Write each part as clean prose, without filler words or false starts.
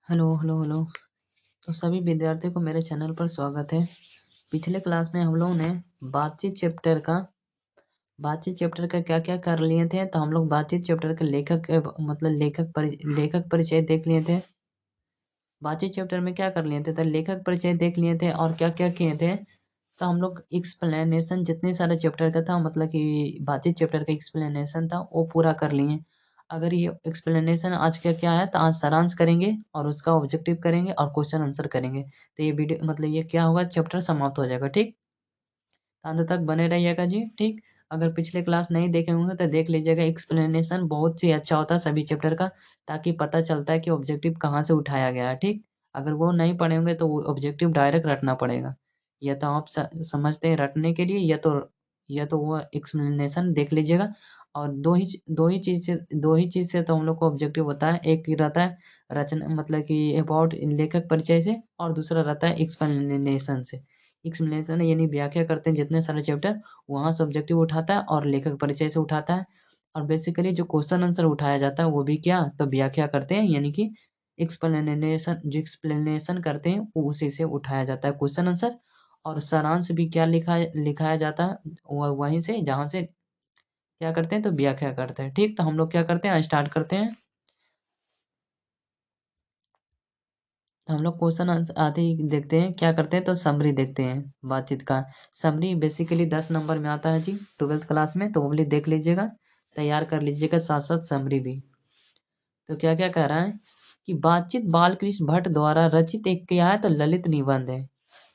Hello hello hello. तो सभी विद्यार्थियों को मेरे चैनल पर स्वागत है। पिछले क्लास में हम लोगों ने बातचीत चैप्टर का क्या क्या कर लिए थे। तो हम लोग बातचीत चैप्टर के लेखक परिचय देख लिए थे। बातचीत चैप्टर में क्या कर लिए थे, तो लेखक परिचय देख लिए थे और क्या क्या किए थे। तो हम लोग एक्सप्लेनेशन जितने सारे चैप्टर का था, मतलब कि बातचीत चैप्टर का एक्सप्लेनेशन था, वो पूरा कर लिए। अगर ये एक्सप्लेनेशन आज का क्या है, तो आज सारांश करेंगे और उसका ऑब्जेक्टिव करेंगे और क्वेश्चन आंसर करेंगे। तो ये वीडियो मतलब ये क्या होगा, चैप्टर समाप्त हो जाएगा। ठीक, तो अंत तक बने रहिएगा जी। ठीक, अगर पिछले क्लास नहीं देखे होंगे तो देख लीजिएगा। एक्सप्लेनेशन बहुत ही अच्छा होता है सभी चैप्टर का, ताकि पता चलता है कि ऑब्जेक्टिव कहाँ से उठाया गया है। ठीक, अगर वो नहीं पढ़े होंगे तो वो ऑब्जेक्टिव डायरेक्ट रटना पड़ेगा। या तो आप समझते हैं रटने के लिए, या तो वो एक्सप्लेनेशन देख लीजिएगा। और दो ही चीज से तो हम लोग को ऑब्जेक्टिव होता है। एक रहता है रचना, मतलब कि अबाउट लेखक परिचय से, और दूसरा रहता है एक्सप्लेनेशन से। एक्सप्लेनेशन यानी व्याख्या करते हैं जितने सारे चैप्टर, वहाँ से ऑब्जेक्टिव उठाता है, और लेखक परिचय से उठाता है। और बेसिकली जो क्वेश्चन आंसर उठाया जाता है वो भी क्या, तो व्याख्या करते हैं, यानी कि एक्सप्लेनेशन करते हैं वो उसी से उठाया जाता है क्वेश्चन आंसर। और सारांश भी क्या लिखाया जाता है, वहीं से जहाँ से क्या करते हैं, तो व्याख्या करते हैं। ठीक, तो हम लोग क्या करते हैं, स्टार्ट करते हैं। तो हम लोग क्वेश्चन आंसर आते ही देखते हैं क्या करते हैं, तो समरी देखते हैं बातचीत का। समरी बेसिकली 10 नंबर में आता है जी, 12th क्लास में। तो वो भी देख लीजिएगा, तैयार कर लीजिएगा, साथ साथ समरी भी। तो क्या क्या कह रहा है कि बातचीत बालकृष्ण भट्ट द्वारा रचित एक क्या है, तो ललित निबंध है।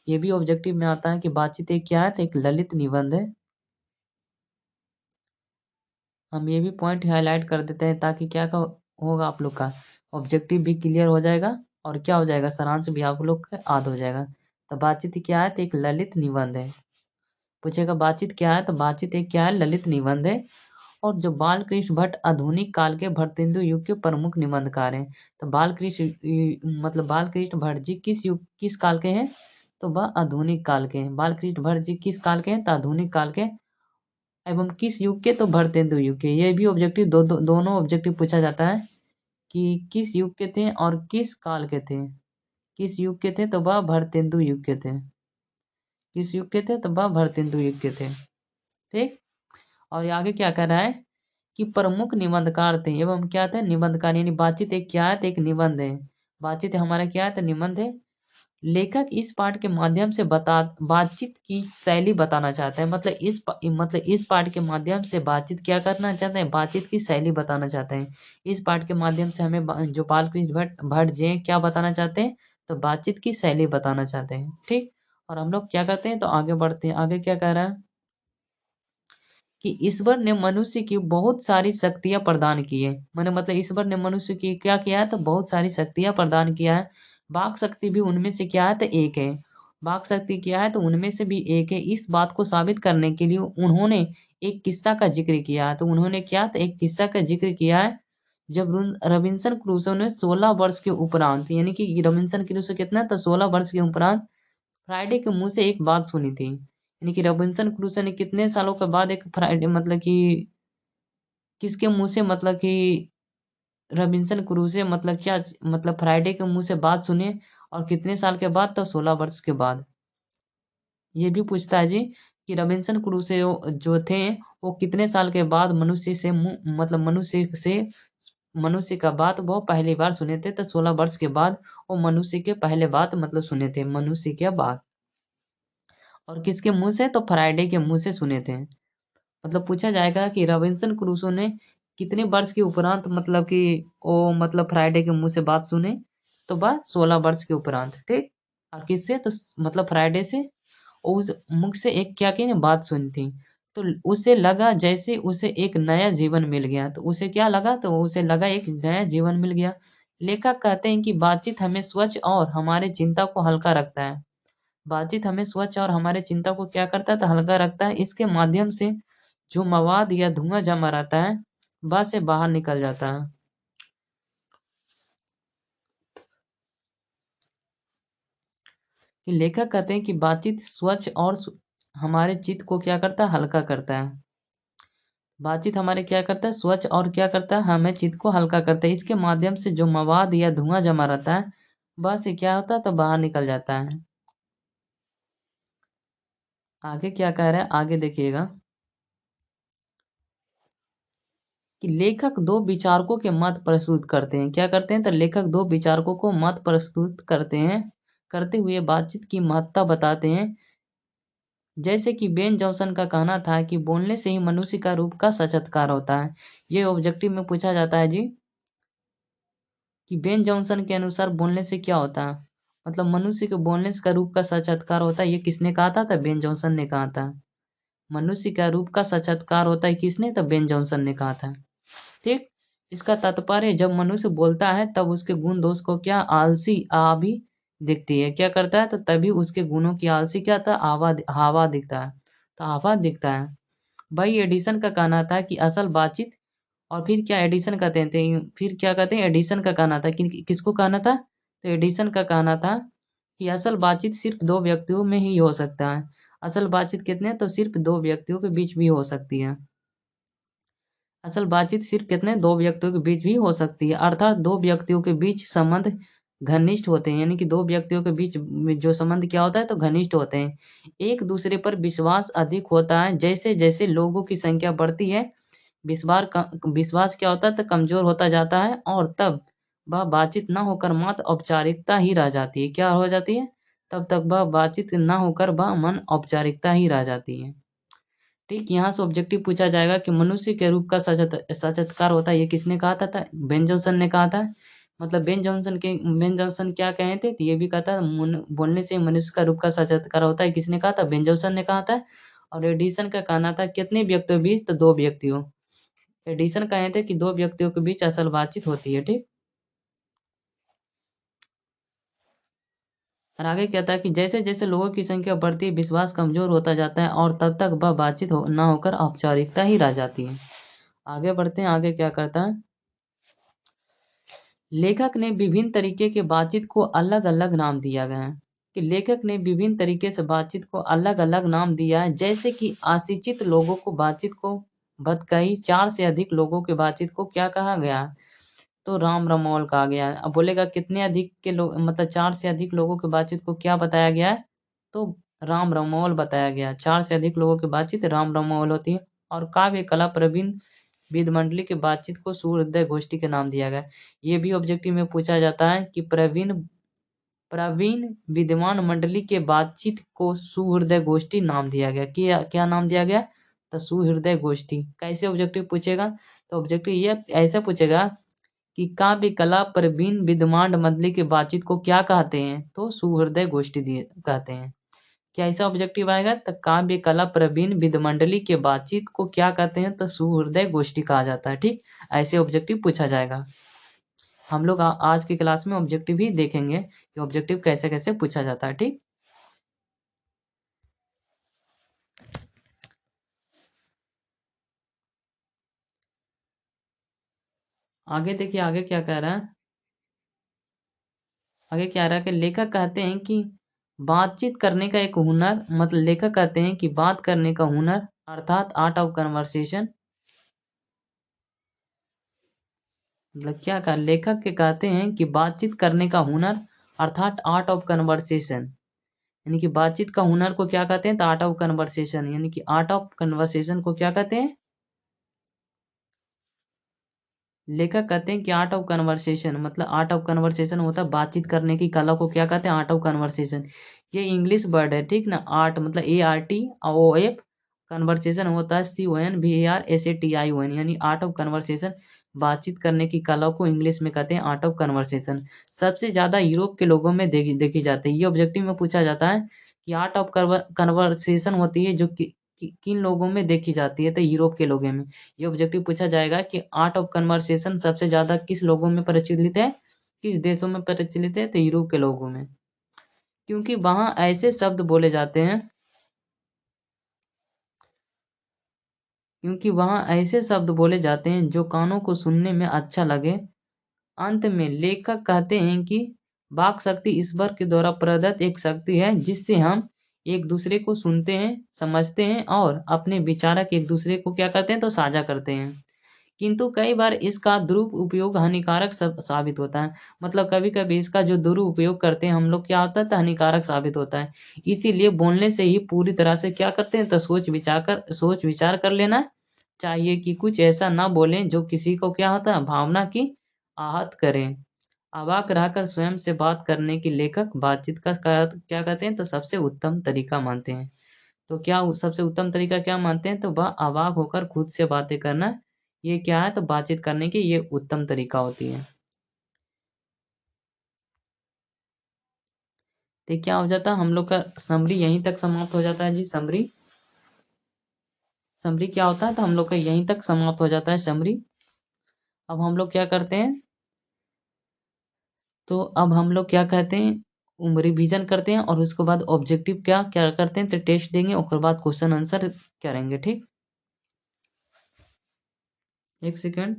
ये भी ऑब्जेक्टिव में आता है कि बातचीत एक क्या है, तो एक ललित निबंध है। हम ये भी पॉइंट हाईलाइट कर देते हैं, ताकि क्या का होगा, आप लोग का ऑब्जेक्टिव भी क्लियर हो जाएगा, और क्या हो जाएगा, सारांश भी आप लोग का याद हो जाएगा। तो बातचीत क्या है, तो एक ललित निबंध है। पूछेगा बातचीत क्या है, तो बातचीत एक क्या है, ललित निबंध है। और जो बालकृष्ण भट्ट आधुनिक काल के भारतेंदु युग के प्रमुख निबंधकार हैं। तो बालकृष्ण भट्ट जी किस काल के हैं, तो वह आधुनिक काल के हैं। बालकृष्ण भट्ट जी किस काल के हैं, तो आधुनिक काल के। एवं किस युग के, तो भारतेंदु युग के। ये भी ऑब्जेक्टिव दोनों ऑब्जेक्टिव पूछा जाता है कि किस युग के थे और किस काल के थे। किस युग के थे, तो वह भारतेंदु युग के थे। किस युग के थे, तो वह भारतेंदु युग के थे। ठीक, और ये आगे क्या कर रहा है कि प्रमुख निबंधकार थे। एवं क्या थे, निबंधकार, यानी बातचीत एक क्या है, तो एक निबंध है। बातचीत हमारा क्या है, तो निबंध है। लेखक इस पाठ के माध्यम से बातचीत की शैली बताना चाहते हैं। मतलब इस पाठ के माध्यम से बातचीत क्या करना चाहते हैं, बातचीत की शैली बताना चाहते हैं। इस पाठ के माध्यम से हमें जो बालकृष्ण भट्ट भट्ट जी हैं, क्या बताना चाहते हैं, तो बातचीत की शैली बताना चाहते हैं। ठीक, और हम लोग क्या करते हैं, तो आगे बढ़ते हैं। आगे क्या कह रहा है कि ईश्वर ने मनुष्य की बहुत सारी शक्तियां प्रदान की है। मैंने मतलब ईश्वर ने मनुष्य की क्या किया है, तो बहुत सारी शक्तियां प्रदान किया है। वाक शक्ति भी उनमें से क्या है, तो एक है। वाक शक्ति क्या है, तो उनमें से भी एक है। इस बात को साबित करने के लिए उन्होंने एक किस्सा का जिक्र किया है। तो उन्होंने क्या, तो एक किस्सा का जिक्र किया है। जब रॉबिन्सन क्रूसो ने 16 वर्ष के उपरांत, यानी कि रॉबिन्सन क्रूसो कितना, तो 16 वर्ष के उपरांत फ्राइडे के मुंह से एक बात सुनी थी। यानी कि रॉबिन्सन क्रूसो ने कितने सालों के बाद एक फ्राइडे, मतलब कि किसके मुंह से, मतलब कि रॉबिन्सन क्रूसो, मतलब क्या, मतलब फ्राइडे के मुंह से बात सुने, और कितने साल के बाद, तो 16 वर्ष के बाद। ये भी पूछता है जी कि रॉबिन्सन क्रूसो जो थे, वो कितने साल के बाद मनुष्य का बात वो पहली बार सुने थे। तो 16 वर्ष के बाद वो मनुष्य के पहले बात मतलब सुने थे, मनुष्य के बात। और किसके मुंह से, तो फ्राइडे के मुंह से सुने थे। मतलब पूछा जाएगा कि रॉबिन्सन क्रूसो ने कितने वर्ष के उपरांत, मतलब कि वो मतलब फ्राइडे के मुंह से बात सुने, तो वह 16 वर्ष के उपरांत। ठीक, और किससे, तो मतलब फ्राइडे से। उस मुख से एक क्या की बात सुनी थी। तो उसे लगा जैसे उसे एक नया जीवन मिल गया। तो उसे क्या लगा, तो उसे लगा एक नया जीवन मिल गया। लेखक कहते हैं कि बातचीत हमें स्वच्छ और हमारे चिंता को हल्का रखता है। बातचीत हमें स्वच्छ और हमारे चिंता को क्या करता है, तो हल्का रखता है। इसके माध्यम से जो मवाद या धुआं जमा रहता है, वह से बाहर निकल जाता है। कि लेखक कहते हैं कि बातचीत स्वच्छ और हमारे चित्त को क्या करता है, हल्का करता है। बातचीत हमारे क्या करता है, स्वच्छ और क्या करता है, हमें चित्त को हल्का करता है। इसके माध्यम से जो मवाद या धुआं जमा रहता है वह से क्या होता है, तो बाहर निकल जाता है। आगे क्या कह रहा है, आगे देखिएगा कि लेखक दो विचारकों के मत प्रस्तुत करते हैं। क्या करते हैं, तो लेखक दो विचारकों को मत प्रस्तुत करते हैं, करते हुए बातचीत की महत्ता बताते हैं। जैसे कि बेन जॉनसन का कहना था कि बोलने से ही मनुष्य का रूप का साक्षात्कार होता है। ये ऑब्जेक्टिव में पूछा जाता है जी, कि बेन जॉनसन के अनुसार बोलने से क्या होता है, मतलब मनुष्य के बोलने का रूप का साक्षात्कार होता है। ये किसने कहा था, तो बेन जॉनसन ने कहा था। मनुष्य का रूप का साक्षात्कार होता है किसने, तो बेन जॉनसन ने कहा था। ठीक, इसका तात्पर्य जब मनुष्य बोलता है तब उसके गुण दोष को क्या, आलसी आ भी दिखती है। क्या करता है, तो तभी उसके गुणों की आलसी क्या था, हवा दिखता है, तो हवा दिखता है। भाई एडिसन का कहना था कि असल बातचीत, और फिर क्या एडिसन कहते हैं, फिर क्या कहते हैं, एडिसन का कहना था कि किसको कहना था, तो एडिसन का कहना था कि असल बातचीत सिर्फ दो व्यक्तियों में ही हो सकता है। असल बातचीत कितने, तो सिर्फ दो व्यक्तियों के बीच भी हो सकती है। असल बातचीत सिर्फ कितने, दो व्यक्तियों के बीच भी हो सकती है, अर्थात दो व्यक्तियों के बीच संबंध घनिष्ठ होते हैं। यानी कि दो व्यक्तियों के बीच में जो संबंध क्या होता है, तो घनिष्ठ होते हैं। एक दूसरे पर विश्वास अधिक होता है। जैसे जैसे लोगों की संख्या बढ़ती है विश्वास क्या होता है, तो कमजोर होता जाता है, और तब वह बातचीत न होकर मात्र औपचारिकता ही रह जाती है। क्या हो जाती है, तब तक वह बातचीत न होकर वह मन औपचारिकता ही रह जाती है। ठीक, यहाँ से ऑब्जेक्टिव पूछा जाएगा कि मनुष्य के रूप का साक्षात्कार होता है। ये किसने कहा था, बेन जॉनसन ने कहा था। मतलब बेन जॉनसन क्या कहे थे, तो ये भी कहा था बोलने से मनुष्य का रूप का साक्षात्कार होता है। किसने कहा था, बेन जॉनसन ने कहा था। और एडिसन का कहना था कितने व्यक्तियों के बीच, तो दो व्यक्तियों। एडिसन कहे थे कि दो व्यक्तियों के बीच असल बातचीत होती है। ठीक, और आगे कहता है कि जैसे जैसे लोगों की संख्या बढ़ती है विश्वास कमजोर होता जाता है, और तब तक वह बातचीत न होकर औपचारिकता ही रह जाती है। आगे बढ़ते हैं, आगे क्या करता है, लेखक ने विभिन्न तरीके के बातचीत को अलग अलग नाम दिया गया है। कि लेखक ने विभिन्न तरीके से बातचीत को अलग अलग नाम दिया है। जैसे कि अशिक्षित लोगों को बातचीत को भटकाई, चार से अधिक लोगों की बातचीत को क्या कहा गया है, तो राम रमौल कहा गया है। अब बोलेगा कितने अधिक के लोग, मतलब चार से अधिक लोगों की बातचीत को क्या बताया गया है, तो राम रमौल बताया गया। चार से अधिक लोगों की बातचीत राम रमौल होती है। और काव्य कला प्रवीण विद मंडली की बातचीत को सूर्योदय गोष्ठी के नाम दिया गया। ये भी ऑब्जेक्टिव में पूछा जाता है कि प्रवीण प्रवीण विद्वान मंडली के बातचीत को सुहृदय गोष्ठी नाम दिया गया। क्या क्या नाम दिया गया, तो सुहृदय गोष्ठी। कैसे ऑब्जेक्टिव पूछेगा, तो ऑब्जेक्टिव ये ऐसे पूछेगा कि काव्य कला प्रवीण विद्वान मंडली की बातचीत को क्या कहते हैं, तो सुहृदय गोष्ठी कहते हैं। क्या ऐसा ऑब्जेक्टिव आएगा, तो काव्य कला प्रवीण विद्मंडली के बातचीत को क्या कहते हैं, तो सुहृदय गोष्ठी कहा जाता है। ठीक, ऐसे ऑब्जेक्टिव पूछा जाएगा। हम लोग आज की क्लास में ऑब्जेक्टिव ही देखेंगे कि ऑब्जेक्टिव कैसे कैसे पूछा जाता है। ठीक, आगे देखिए, आगे क्या कह रहा है, आगे क्या रहा है कि लेखक कहते हैं कि बातचीत करने का एक हुनर, मतलब लेखक कहते हैं कि बात करने का हुनर अर्थात आर्ट ऑफ कन्वर्सेशन, मतलब क्या कहा, लेखक के कहते हैं कि बातचीत करने का हुनर अर्थात आर्ट ऑफ कन्वर्सेशन, यानी कि बातचीत का हुनर को क्या कहते हैं, तो आर्ट ऑफ कन्वर्सेशन, यानी कि आर्ट ऑफ कन्वर्सेशन को क्या कहते हैं, लेखक कहते हैं कि आर्ट ऑफ कन्वर्सेशन, मतलब आर्ट ऑफ कन्वर्सेशन होता है बातचीत करने की कला को क्या कहते हैं, आर्ट ऑफ कन्वर्सेशन। ये इंग्लिश वर्ड है, ठीक ना। आर्ट मतलब ARTOF, कन्वर्सेशन होता है CONVERSATION, यानी आर्ट ऑफ कन्वर्सेशन। बातचीत करने की कला को इंग्लिश में कहते हैं आर्ट ऑफ कन्वर्सेशन। सबसे ज्यादा यूरोप के लोगों में देखी जाती है। ये ऑब्जेक्टिव में पूछा जाता है कि आर्ट ऑफ कन्वर्सेशन होती है जो किन लोगों में देखी जाती है, तो यूरोप के लोगों में। ये ऑब्जेक्टिव पूछा जाएगा कि आर्ट ऑफ कन्वर्सेशन सबसे ज्यादा किस लोगों में प्रचलित है, किस देशों में प्रचलित है, तो यूरोप के लोगों में। क्योंकि वहां ऐसे शब्द बोले जाते हैं, क्योंकि वहां ऐसे शब्द बोले जाते हैं जो कानों को सुनने में अच्छा लगे। अंत में लेखक कहते हैं कि वाक शक्ति ईश्वर के द्वारा प्रदत्त एक शक्ति है जिससे हम एक दूसरे को सुनते हैं, समझते हैं और अपने विचारक एक दूसरे को क्या करते हैं तो साझा करते हैं। किंतु कई बार इसका दुरुपयोग हानिकारक साबित होता है। मतलब कभी कभी इसका जो दुरुपयोग करते हैं हम लोग, क्या होता है तो हानिकारक साबित होता है। इसीलिए बोलने से ही पूरी तरह से क्या करते हैं तो सोच विचार कर लेना चाहिए कि कुछ ऐसा ना बोलें जो किसी को क्या होता है भावना की आहत करें। अवाक रहकर स्वयं से बात करने की लेखक बातचीत का क्या कहते हैं तो सबसे उत्तम तरीका मानते हैं। तो क्या सबसे उत्तम तरीका क्या मानते हैं तो वह अवाक होकर खुद से बातें करना, ये क्या है तो बातचीत करने की ये उत्तम तरीका होती है। तो क्या हो जाता है हम लोग का समरी यहीं तक समाप्त हो जाता है जी। समरी समरी क्या होता है तो हम लोग का यहीं तक समाप्त हो जाता है समरी। अब हम लोग क्या करते हैं तो अब हम लोग क्या कहते हैं रिवीजन करते हैं और उसके बाद ऑब्जेक्टिव क्या क्या करते हैं तो टेस्ट देंगे, उसके बाद क्वेश्चन आंसर करेंगे। ठीक, एक सेकेंड।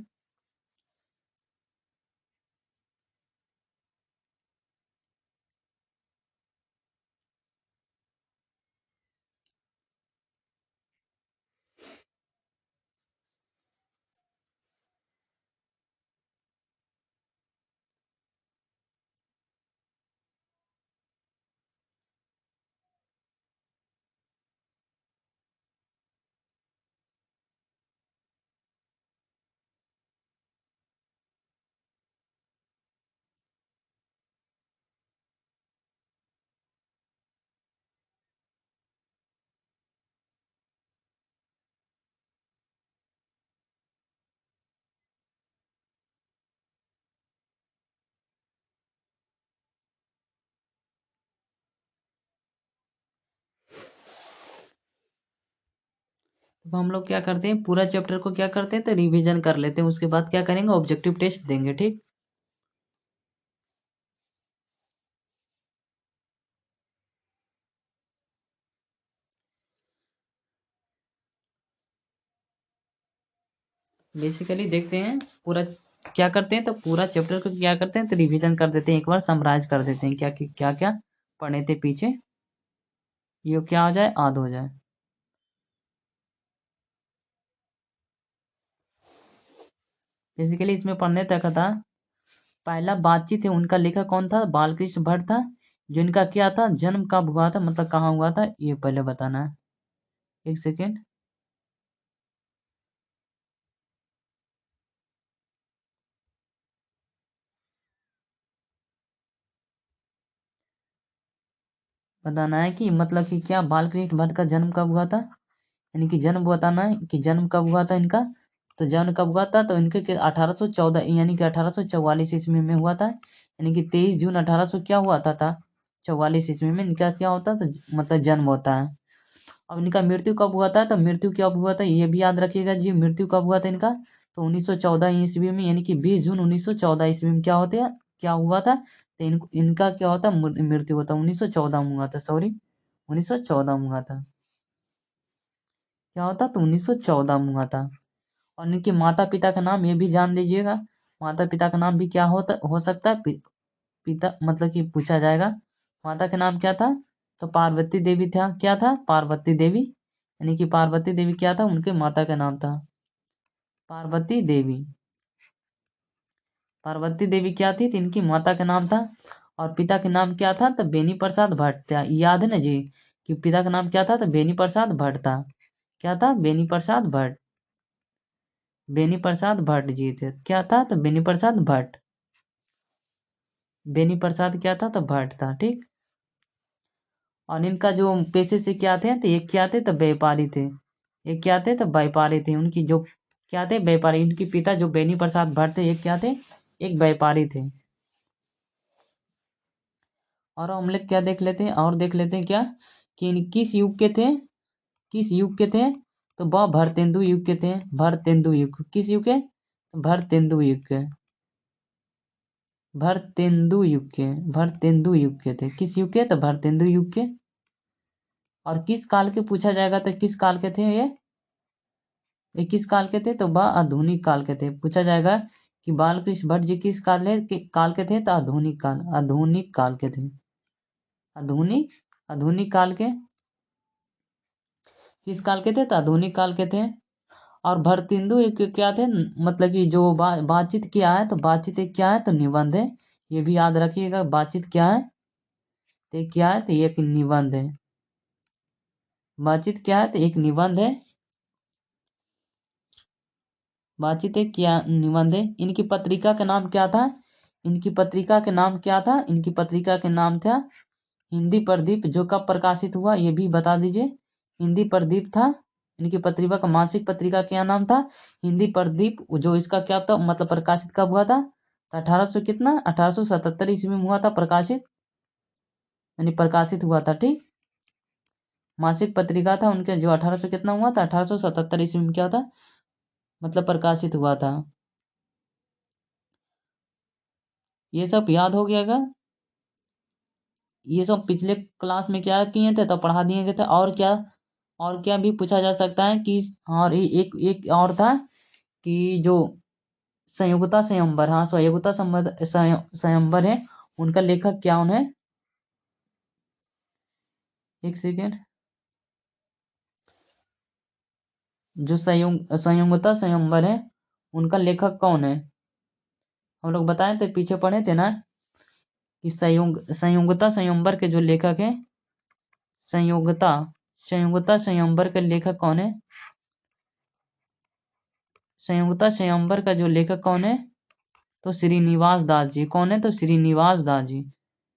तो हम लोग क्या करते हैं पूरा चैप्टर को क्या करते हैं तो रिवीजन कर लेते हैं, उसके बाद क्या करेंगे ऑब्जेक्टिव टेस्ट देंगे। ठीक, बेसिकली देखते हैं पूरा क्या करते हैं तो पूरा चैप्टर को क्या करते हैं तो रिवीजन कर देते हैं, एक बार समराइज कर देते हैं क्या क्या क्या पढ़े थे पीछे, ये क्या हो जाए याद हो जाए। बेसिकली इसमें पढ़ने तक था पहला बातचीत है उनका लेखक कौन था बालकृष्ण भट्ट था। जिनका क्या था जन्म कब हुआ था मतलब कहाँ हुआ था ये पहले बताना है। एक सेकेंड। बताना है कि मतलब कि क्या बालकृष्ण भट्ट का जन्म कब हुआ था, यानी कि जन्म बताना है कि जन्म कब हुआ था इनका। तो जन्म कब हुआ था तो इनके 1814 यानी कि 1844 ईस्वी में हुआ था, यानी कि 23 जून 1800 क्या हुआ था 44 ईस्वी में इनका क्या होता तो मतलब जन्म होता है। अब इनका मृत्यु कब हुआ था तो मृत्यु कब हुआ था ये भी याद रखिएगा जी, मृत्यु कब हुआ था इनका तो 1914 ईस्वी में, यानी कि 20 जून 1914 ईस्वी में क्या होते हैं क्या हुआ था तो इनका क्या होता मृत्यु होता 1914 में हुआ था, सॉरी 1914 में हुआ था। क्या होता तो 1914 में हुआ था। और इनके माता पिता का नाम ये भी जान लीजिएगा, माता पिता का नाम भी क्या होता हो सकता है पिता मतलब कि पूछा जाएगा। माता का नाम क्या था तो पार्वती देवी था, क्या था पार्वती देवी, यानी कि पार्वती देवी क्या था उनके माता का नाम था पार्वती देवी। पार्वती देवी क्या थी तो इनकी माता का नाम था। और पिता का नाम क्या था तो बेनी प्रसाद भट्ट था, याद है ना जी कि पिता का नाम क्या था तो बेनी प्रसाद भट्ट था। क्या था बेनी प्रसाद भट्ट, बेनी प्रसाद भट्ट जी थे, क्या था तो बेनी प्रसाद भट्ट, बेनी प्रसाद क्या था तो भट्ट था। ठीक, और इनका जो पेशे से क्या थे तो एक क्या थे तो व्यापारी थे, एक क्या थे तो व्यापारी थे, उनकी जो क्या थे व्यापारी, इनके पिता जो बेनी प्रसाद भट्ट थे एक क्या थे एक व्यापारी थे। और हम लोग क्या देख लेते हैं और देख लेते हैं क्या कि किस युग के थे, किस युग के थे तो वह भरतेंदु युग के थे। भरतेंदु युग किस युग के भरतेंदु युग के, भरतेंदु युग के, भरतेंदु युग के थे, किस युग के तो भरतेंदु युग के। और किस काल के पूछा जाएगा तो किस काल के थे ये किस काल के थे तो वह आधुनिक काल के थे। पूछा जाएगा कि बालकृष्ण भट्ट जी किस काल के थे तो आधुनिक काल, आधुनिक काल के थे, आधुनिक आधुनिक काल के। किस काल के थे? तो आधुनिक काल के थे। और भरतेंदु एक क्या थे? मतलब कि जो बातचीत क्या है, तो बातचीत एक क्या है? तो निबंध है। ये भी याद रखिएगा, बातचीत क्या है? तो क्या है? तो एक निबंध है। बातचीत क्या है? तो एक निबंध है। बातचीत एक क्या निबंध है। इनकी पत्रिका का नाम क्या था? इनकी पत्रिका के नाम क्या था? इनकी पत्रिका के नाम था हिंदी प्रदीप। जो कब प्रकाशित हुआ ये भी बता दीजिए। हिंदी प्रदीप था इनकी पत्रिका का। मासिक पत्रिका क्या नाम था? हिंदी प्रदीप। जो इसका क्या था मतलब प्रकाशित कब हुआ था? तो 1800 कितना 1877 ईस्वी में हुआ था प्रकाशित, यानी प्रकाशित हुआ था। ठीक, मासिक पत्रिका था उनके, जो 1800 कितना हुआ था 1877 ईस्वी में क्या था मतलब प्रकाशित हुआ था। ये सब याद हो गया। ये सब पिछले क्लास में क्या किए थे तो पढ़ा दिए गए थे। और क्या भी पूछा जा सकता है कि, और एक एक और था कि जो संयुक्ता स्वयंवर, हाँ संयुक्ता स्वयंवर है, उनका लेखक क्या उन्हें, एक सेकेंड, जो संयुक्ता स्वयंवर है उनका लेखक कौन है? हम लोग बताए थे, पीछे पढ़े थे ना कि संयुक्ता स्वयंवर के जो लेखक है, संयुक्ता संयुक्ता स्वयंवर के लेखक कौन है? संयुक्ता स्वयंवर का जो लेखक कौन है? तो श्रीनिवास दास जी। कौन है? तो श्रीनिवास दास जी।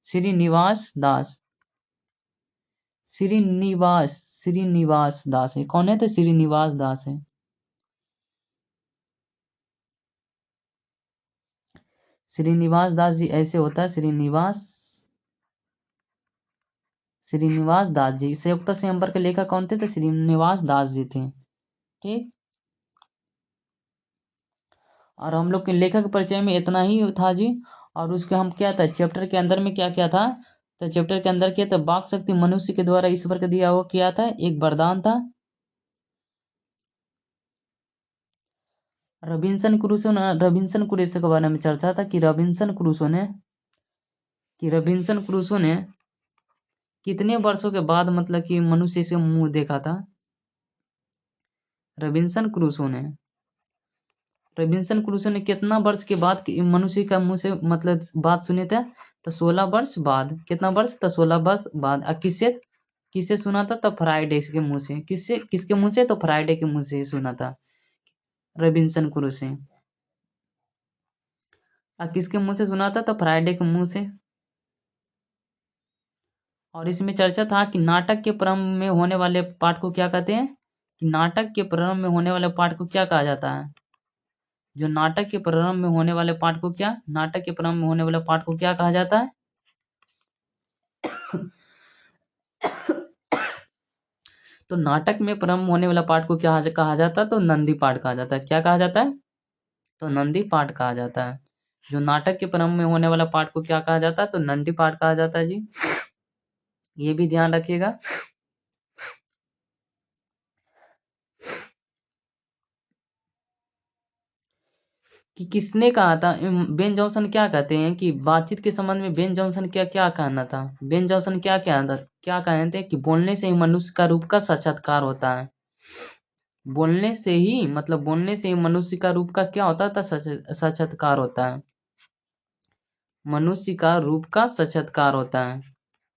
श्रीनिवास दास, श्रीनिवास दास है। कौन है? तो श्रीनिवास दास है। श्रीनिवास दास जी ऐसे होता है, श्रीनिवास दास जी। संयुक्त स्वयंवर के लेखक कौन थे? तो श्रीनिवास दास जी थे। ठीक, और हम लोग के लेखक परिचय में इतना ही था जी। और उसके हम क्या था चैप्टर के अंदर में क्या क्या था? तो चैप्टर के अंदर क्या था? वाक शक्ति मनुष्य के द्वारा ईश्वर को दिया हुआ क्या था? एक वरदान था। रबिन्सन क्रूसो के बारे में चर्चा था कि रबिन्सन क्रूसो ने कितने वर्षों के बाद मतलब कि मनुष्य से मुंह देखा था? रबिन्सन क्रूसो ने रबिन्सन क्रूसो ने कितना वर्ष के बाद मनुष्य का मुंह से मतलब बात सुने थे? तो 16 वर्ष बाद। कितना वर्ष? तो 16 वर्ष बाद। और किससे किससे सुना था? तो फ्राइडे के मुंह से। किसके मुंह से? तो फ्राइडे के मुंह से सुना था रबिन्सन क्रूसो। और किसके मुंह से सुना था? तो फ्राइडे के मुंह से। और इसमें चर्चा था कि नाटक के प्रारंभ में होने वाले पाठ को क्या कहते हैं? कि नाटक के प्रारंभ में होने वाले पाठ को क्या कहा जाता है? जो नाटक के प्रारंभ में होने वाले पाठ को क्या नाटक के प्रारंभ में होने वाले पाठ को क्या कहा जाता है? तो नाटक में प्रारंभ होने वाला पाठ को क्या कहा जाता है? तो नंदी पाठ कहा जाता है। क्या कहा जाता है? तो नंदी पाठ कहा जाता है। जो नाटक के प्रारंभ में होने वाला पाठ को क्या कहा जाता है? तो नंदी पाठ कहा जाता है जी। ये भी ध्यान रखिएगा। कि किसने कहा था? बेन जॉनसन क्या कहते हैं कि बातचीत के संबंध में बेन जॉनसन क्या क्या कहना था? बेन जॉनसन क्या क्या कहते थे कि बोलने से ही मनुष्य का रूप का साक्षात्कार होता है। बोलने से ही मनुष्य का रूप का क्या होता था? साक्षात्कार होता है। मनुष्य का रूप का साक्षात्कार होता है।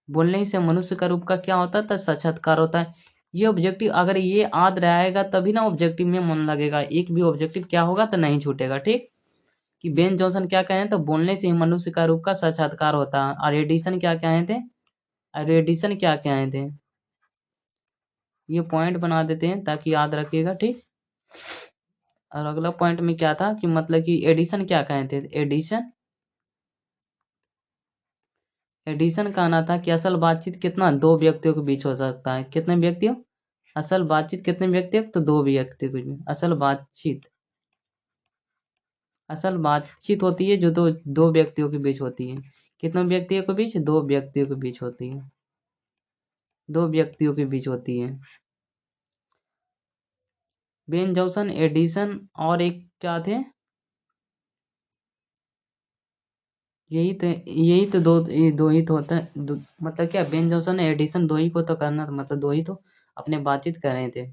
बोलने से मनुष्य का रूप का क्या होता है? तो साक्षात्कार होता है। ये ऑब्जेक्टिव अगर ये याद रहेगा तभी ना ऑब्जेक्टिव में मन लगेगा। एक भी ऑब्जेक्टिव क्या होगा तो नहीं छूटेगा। ठीक, कि बेन जॉनसन क्या कहे? तो बोलने से ही मनुष्य का रूप का साक्षात्कार होता है। और एडिसन क्या कहे थे? और एडिसन क्या कहे थे? ये पॉइंट बना देते हैं ताकि याद रखिएगा। ठीक, और अगला पॉइंट में क्या था कि मतलब कि एडिसन क्या कहे थे? एडिसन कहना था कि असल बातचीत कितना दो व्यक्तियों के बीच हो सकता है। कितने व्यक्तियों? असल बातचीत कितने व्यक्तियों? तो दो व्यक्तियों के बीच। असल बातचीत होती है जो दो व्यक्तियों के बीच होती है। कितने व्यक्तियों के बीच? दो व्यक्तियों के बीच होती है। दो व्यक्तियों के बीच होती है। बेन जॉनसन, एडिसन और एक क्या थे? यही तो दो ही तो होता है। मतलब क्या बेन जॉनसन एडिसन दो ही को तो करना था, मतलब दो ही तो। अपने बातचीत कर रहे थे।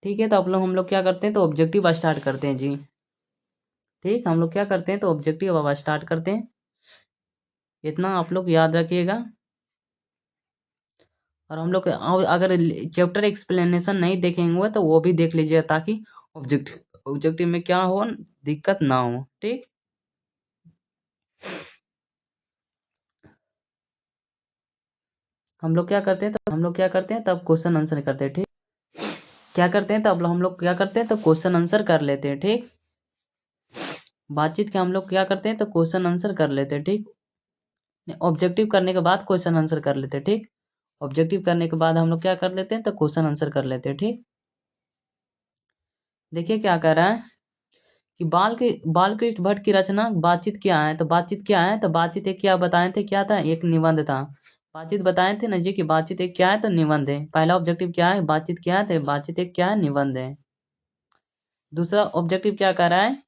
ठीक है, तो हम लोग क्या करते हैं, तो ऑब्जेक्टिव स्टार्ट करते हैं जी। ठीक, हम लोग क्या करते हैं, तो ऑब्जेक्टिव अब स्टार्ट करते हैं। इतना आप लोग याद रखिएगा। और हम लोग अगर चैप्टर एक्सप्लेनेशन नहीं देखेंगे तो वो भी देख लीजिएगा, ताकि ऑब्जेक्टिव ऑब्जेक्टिव में क्या हो, दिक्कत ना हो। ठीक, हम लोग क्या करते हैं, तो हम लोग क्या करते हैं, तब क्वेश्चन आंसर करते हैं। ठीक, क्या करते हैं, तब हम लोग क्या करते हैं, तो क्वेश्चन आंसर कर लेते हैं। ठीक, बातचीत के हम लोग क्या करते हैं, तो क्वेश्चन आंसर कर लेते हैं। ठीक, ऑब्जेक्टिव करने के बाद क्वेश्चन आंसर कर लेते हैं। ठीक, ऑब्जेक्टिव करने के बाद हम लोग क्या कर लेते हैं, तो क्वेश्चन आंसर कर लेते हैं। ठीक, देखिए क्या कह रहा है कि बालकृष्ण भट्ट की रचना बातचीत क्या है, तो बातचीत क्या है, तो बातचीत एक क्या बताए थे, क्या था, एक निबंध था। बातचीत बताए थे ना जी कि बातचीत एक क्या है, तो निबंध है। पहला ऑब्जेक्टिव क्या है, बातचीत क्या है, तो बातचीत एक क्या है, निबंध है। दूसरा ऑब्जेक्टिव क्या कह रहा है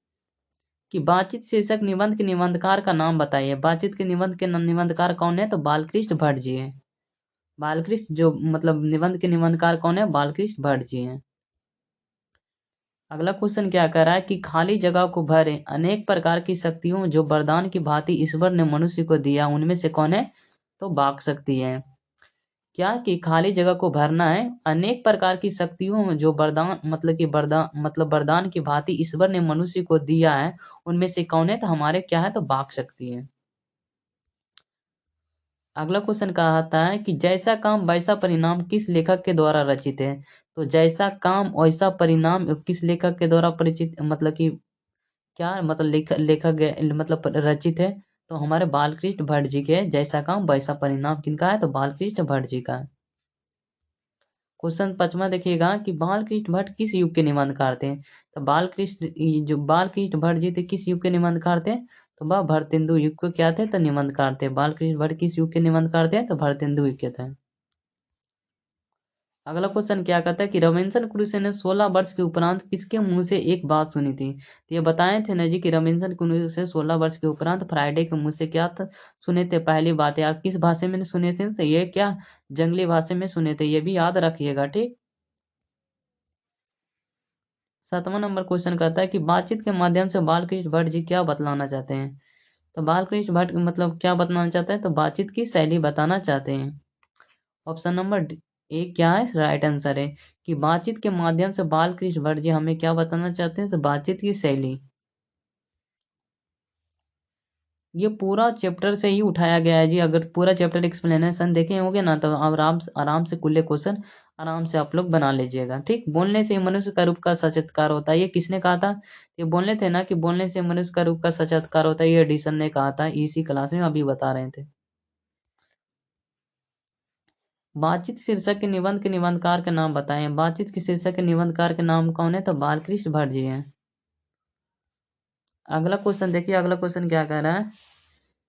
कि बातचीत शीर्षक निबंध के निबंधकार का नाम बताइए। बातचीत के निबंध के निबंधकार कौन है, तो बालकृष्ण भट्ट जी है। बालकृष्ण जो मतलब निबंध के निबंधकार कौन है, बालकृष्ण भट्ट जी हैं। अगला क्वेश्चन क्या कर रहा है कि खाली जगह को भरे, अनेक प्रकार की शक्तियों जो वरदान की भांति ईश्वर ने मनुष्य को दिया, उनमें से कौन है, तो वाक शक्ति है। क्या कि खाली जगह को भरना है, अनेक प्रकार की शक्तियों में जो वरदान वरदान की भांति ईश्वर ने मनुष्य को दिया है, उनमें से कौन है, तो हमारे क्या है, तो वाक शक्ति है। अगला क्वेश्चन कहता है कि जैसा काम वैसा परिणाम किस लेखक के द्वारा रचित है। तो जैसा काम वैसा परिणाम किस लेखक के द्वारा परिचित, मतलब कि क्या मतलब लेखक मतलब रचित है, तो हमारे बालकृष्ण भट्ट जी के। जैसा काम वैसा परिणाम किनका है, तो बालकृष्ण भट्ट जी का है। क्वेश्चन 5वां देखिएगा कि बालकृष्ण भट्ट किस युग के निबंधकार थे। तो जो बालकृष्ण भट्ट जी थे, किस युग के निबंधकार थे, तो वह भरतेंदु युग के क्या थे, तो निबंधकार थे। बालकृष्ण भट्ट किस युग के निबंधकार थे, तो भरतेंदु युग के थे। अगला क्वेश्चन क्या कहता है कि रविंसन क्रुसे ने 16 वर्ष के उपरांत किसके मुंह से एक बात सुनी थी। तो ये बताए थे ना जी कि रविंसन क्रुसे 16 वर्ष के उपरांत फ्राइडे के मुंह से क्या था, सुने थे पहली बात। आप किस भाषा में सुने थे, तो ये क्या, जंगली भाषा में सुने थे। ये भी याद रखिएगा। ठीक, 7वां नंबर क्वेश्चन कहता है कि बातचीत के माध्यम से बालकृष्ण भट्ट जी क्या बतलाना चाहते हैं। तो बालकृष्ण भट्ट मतलब क्या बताना चाहते हैं, तो बातचीत की शैली बताना चाहते हैं। ऑप्शन नंबर ए क्या है, राइट आंसर है कि बातचीत के माध्यम से बालकृष्ण भट्ट जी हमें क्या बताना चाहते हैं, तो बातचीत की शैली। ये पूरा चैप्टर से ही उठाया गया है जी। अगर पूरा चैप्टर एक्सप्लेनेशन देखे होंगे ना, तो आराम से कुल्ले क्वेश्चन आराम से आप लोग बना लीजिएगा। ठीक, बोलने से मनुष्य का रूप का साक्षात्कार होता है, ये किसने कहा था, ये बोलने थे ना कि बोलने से मनुष्य का रूप का साक्षात्कार होता है, ये एडिसन ने कहा था। इसी क्लास में अभी बता रहे थे। बातचीत शीर्षक के निबंध के निबंधकार के नाम बताएं। बातचीत के शीर्षक के निबंधकार के नाम कौन है, तो बालकृष्ण भट्ट जी हैं। अगला क्वेश्चन देखिए, अगला क्वेश्चन क्या कह रहा है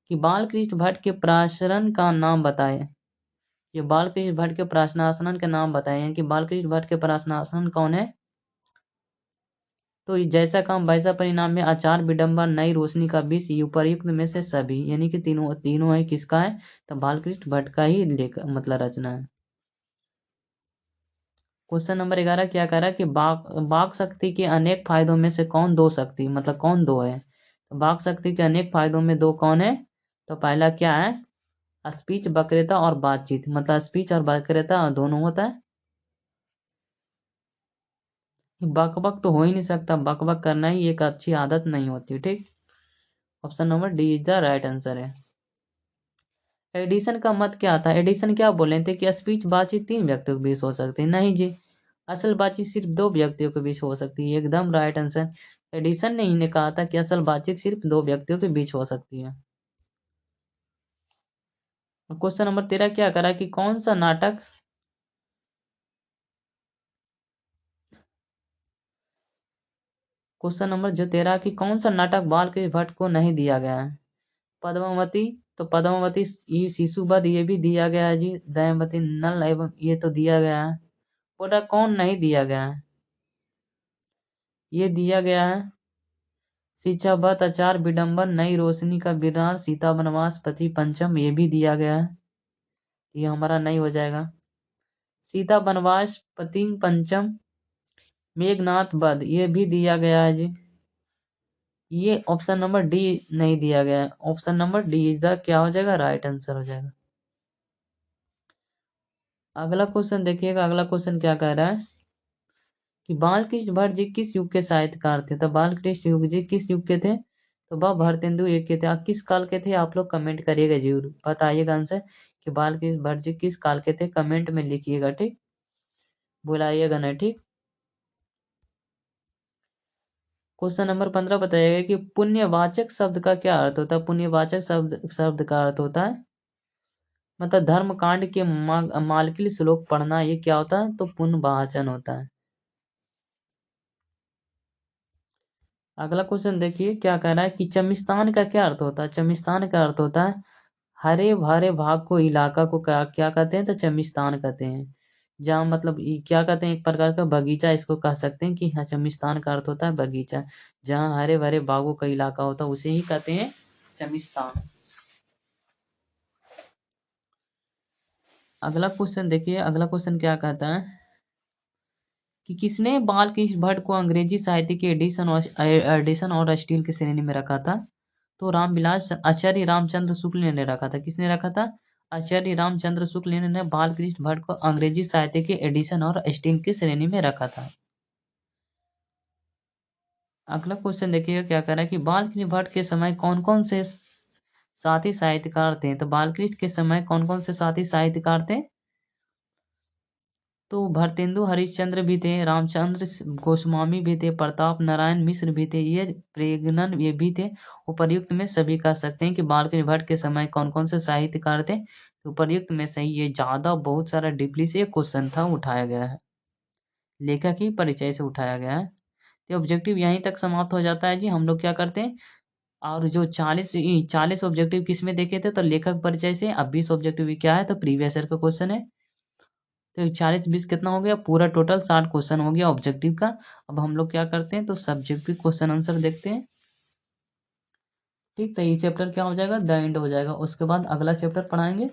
कि बालकृष्ण भट्ट के प्राशरण का नाम बताएं। ये बालकृष्ण भट्ट के प्राशनासन के नाम बताएं कि बालकृष्ण भट्ट के प्राशनासन कौन है। तो जैसा काम वैसा परिणाम में आचार विडंबा नई रोशनी का विष उपर्युक्त में से सभी, यानी कि तीनों तीनों है किसका है, तो बालकृष्ण भट्ट का ही लेख मतलब रचना है। क्वेश्चन नंबर 11 क्या कह रहा है कि वाक शक्ति के अनेक फायदों में से कौन दो शक्ति, मतलब कौन दो है। तो वाक शक्ति के अनेक फायदों में दो कौन है, तो पहला क्या है, स्पीच वक्रेता और बातचीत। मतलब स्पीच और वक्रेता दोनों होता है। बक बक तो हो ही नहीं सकता, बक बक करना ही एक अच्छी आदत नहीं होती। ठीक, option number D is the right answer है। एडिशन का मत क्या था, एडिशन क्या बोले थे कि स्पीच बातचीत 3 व्यक्तियों के बीच हो सकती है। नहीं जी, असल बातचीत सिर्फ 2 व्यक्तियों के बीच हो सकती है। एकदम राइट आंसर। एडिसन ने ही ने कहा था कि असल बातचीत सिर्फ 2 व्यक्तियों के बीच हो सकती है। क्वेश्चन नंबर 13 क्या करा कि कौन सा नाटक क्वेश्चन नंबर जो 13 की कौन सा नाटक बालकृष्ण भट्ट को नहीं दिया गया है। पद्मावती, तो पद्मावती शिशुवध ये भी दिया गया है जी। दमयंती नल एवं ये तो दिया गया है। बोला कौन नहीं दिया गया है? ये दिया गया है। शिक्षावत आचार विडंबन नई रोशनी का विरार सीता वनवास पति पंचम ये भी दिया गया है। ये हमारा नहीं हो जाएगा। सीता वनवास पति पंचम मेघनाथ वध ये भी दिया गया है जी। ये ऑप्शन नंबर डी नहीं दिया गया है। Option number D is the क्या हो जाएगा? राइट आंसर हो जाएगा। अगला क्वेश्चन देखिएगा। अगला क्वेश्चन क्या कह रहा है कि बालकृष्ण भट्ट जी किस युग के साहित्यकार थे? तो बालकृष्ण युग जी किस युग के थे? तो वह भरतेंदु युग के थे। आप किस काल के थे? आप लोग कमेंट करिएगा जरूर, बताइएगा आंसर कि बालकृष्ण भट्ट जी किस काल के थे। कमेंट में लिखिएगा, ठीक, बुलाइएगा नहीं, ठीक। क्वेश्चन नंबर 15 बताइएगा कि पुण्यवाचक शब्द का क्या अर्थ होता है? पुण्यवाचक शब्द का अर्थ होता है मतलब धर्म कांड के मालकिल श्लोक पढ़ना, ये क्या होता है? तो पुण्यवाचन होता है। अगला क्वेश्चन देखिए क्या कह रहा है कि चमिस्तान का क्या अर्थ होता है? चमिस्तान का अर्थ होता है हरे भरे भाग को, इलाका को क्या क्या कहते हैं? तो चमिस्तान कहते हैं। जहाँ मतलब क्या कहते हैं? एक प्रकार का बगीचा इसको कह सकते हैं कि हाँ, चमिस्तान का अर्थ होता है बगीचा। जहाँ हरे भरे बागों का इलाका होता है उसे ही कहते हैं चमिस्तान। अगला क्वेश्चन देखिए। अगला क्वेश्चन क्या कहता है कि किसने बालकृष्ण भट्ट को अंग्रेजी साहित्य के एडिशन और स्टील की श्रेणी में रखा था? तो रामविलास आचार्य रामचंद्र शुक्ल ने रखा था। किसने रखा था? आचार्य रामचंद्र शुक्ल ने बालकृष्ण भट्ट को अंग्रेजी साहित्य के एडिशन और स्टील की श्रेणी में रखा था। अगला क्वेश्चन देखिएगा क्या कह रहा है कि बालकृष्ण भट्ट के समय कौन कौन से साथी साहित्यकार थे? तो बालकृष्ण के समय कौन कौन से साथी साहित्यकार थे? तो भरतेंदु हरिश्चंद्र भी थे, रामचंद्र गोस्वामी भी थे, प्रताप नारायण मिश्र भी थे, ये प्रेगनन ये भी थे। उपर्युक्त में सभी कह सकते हैं कि बालकृष्ण भट्ट के समय कौन कौन से साहित्यकार थे? तो उपर्युक्त में सही ये ज्यादा बहुत सारा डीपली से क्वेश्चन था, उठाया गया है, लेखक ही परिचय से उठाया गया है। तो ऑब्जेक्टिव यहीं तक समाप्त हो जाता है जी। हम लोग क्या करते हैं, और जो 40 ऑब्जेक्टिव किस में देखे थे? तो लेखक परिचय से। अब 20 ऑब्जेक्टिव क्या है? तो प्रीवियस ईयर का क्वेश्चन है। तो 40 20 कितना हो गया? पूरा टोटल 60 क्वेश्चन हो गया ऑब्जेक्टिव का। अब हम लोग क्या करते हैं, तो सब्जेक्टिव क्वेश्चन आंसर देखते हैं, ठीक। तो ये चैप्टर क्या हो जाएगा? द एंड हो जाएगा। उसके बाद अगला चैप्टर पढ़ाएंगे।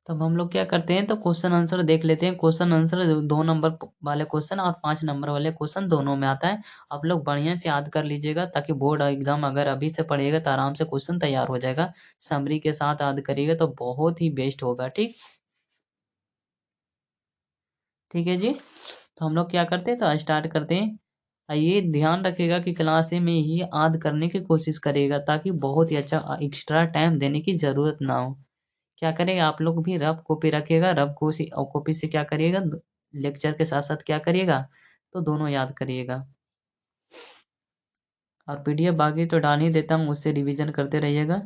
तब हम लोग क्या करते हैं, तो क्वेश्चन आंसर देख लेते हैं। क्वेश्चन आंसर 2 नंबर वाले क्वेश्चन और 5 नंबर वाले क्वेश्चन दोनों में आता है। आप लोग बढ़िया से याद कर लीजिएगा, ताकि बोर्ड एग्जाम अगर अभी से पढ़िएगा तो आराम से क्वेश्चन तैयार हो जाएगा। समरी के साथ याद करिएगा तो बहुत ही बेस्ट होगा, ठीक। ठीक है जी। तो हम लोग क्या करते हैं, तो स्टार्ट करते हैं। ये ध्यान रखिएगा कि क्लास में ही याद करने की कोशिश करिएगा, ताकि बहुत ही अच्छा एक्स्ट्रा टाइम देने की ज़रूरत ना हो। क्या करेगा, आप लोग भी रफ कॉपी रखिएगा। रफ कॉपी से क्या करिएगा, लेक्चर के साथ साथ क्या करिएगा, तो दोनों याद करिएगा। और पीडीएफ बाकी तो डाल ही देता हूँ, उससे रिवीजन करते रहिएगा,